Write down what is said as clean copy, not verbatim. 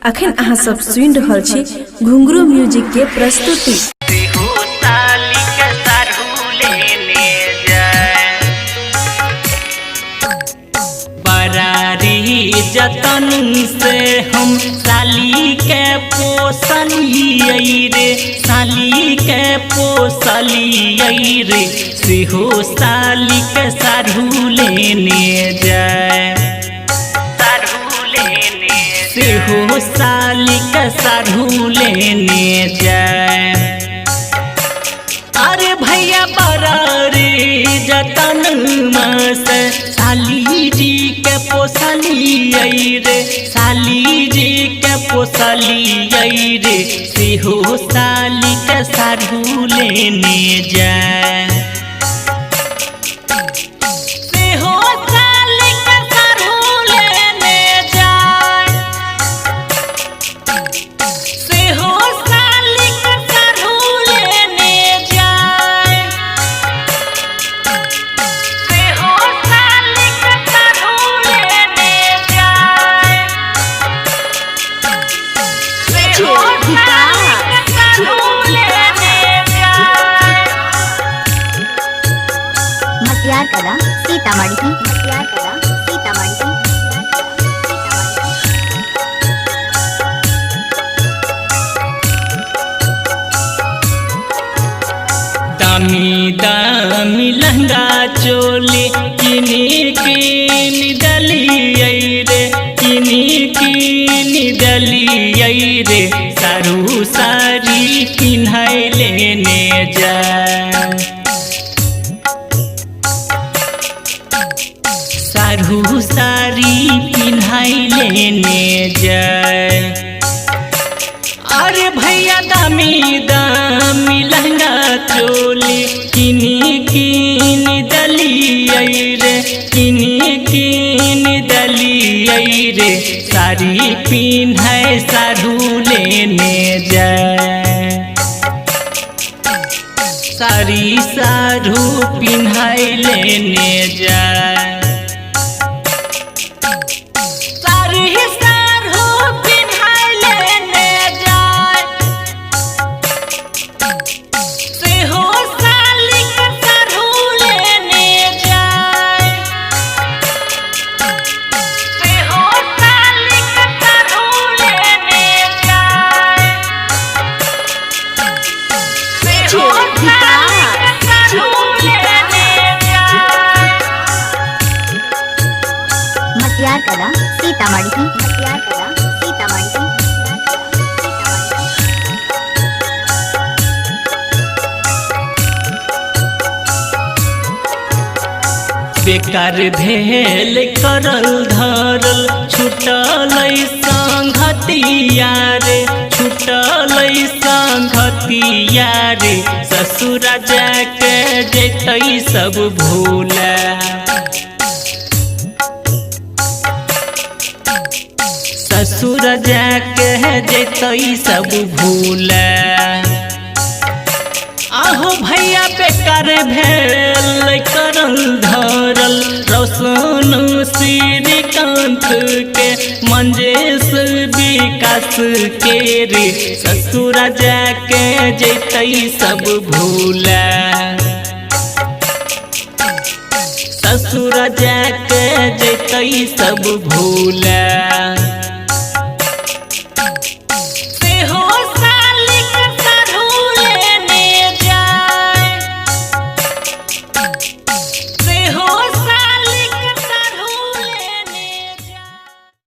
अखन अहाँ सब सुन रहल छी घुंघरू म्यूजिक के प्रस्तुति। जतन से हम साली के पोसलियै रे, साली के पोसलियै रे, सेहो साली के साढ़ू लेने जाए, साढ़ू लेने, सेहो साली के साढ़ू लेने जाए। अरे भैया बड़ा रे जतन से साली जी के पोसलियै रे, साली जी के पोसलियै रे, सेहो साली के साढ़ू लेने जाए, सेहो साली के साढ़ू लेने जाए, सेहो साली के साढ़ू लेने जाए, सेहो साली के साढ़ू लेने जाए, सेहो साली के साढ़ू लेने जाए। मटियार कला सीतामढ़ी की, मटियार कला सीतामढ़ी की। दामी दामी लहंगा चोली किनी किनी दलियै रे, किनी किनी दलियै रे, सारू सारी पिन्हाई लेने जाए, सारू सारी पिन्हाई लेने जाए। अरे भैया दामी दामी लहंगा चोली किनी किनी दलियै रे, किनी किनी दलियै रे, साड़ी पिन्हाई साढ़ू लेने जाए, साड़ी साढ़ू पिन्हाई लेने जाए, साड़ी साढ़ू पिन्हाई लेने जाए, सेहो साली के साढ़ू लेने जाए, सेहो साली के साढ़ू लेने जाए, सेहो साली के साढ़ू लेने जाए। मटियार कला सीतामढ़ी की, मटियार कला सीतामढ़ी की। बेकार भेल करल धरल छुटल संगतिया रे, छुटल संगतिया रे, ससुरा जाके जेतै सब भूला, ससुर जाके जेतै सब भूला। आहो भैया बेकार भेल करल धरल रोशन श्रीकांत के, मंजेश विकास के रे, ससुरा जाके जेतै सब भूला, ससुर जाके जेतै सब भूला।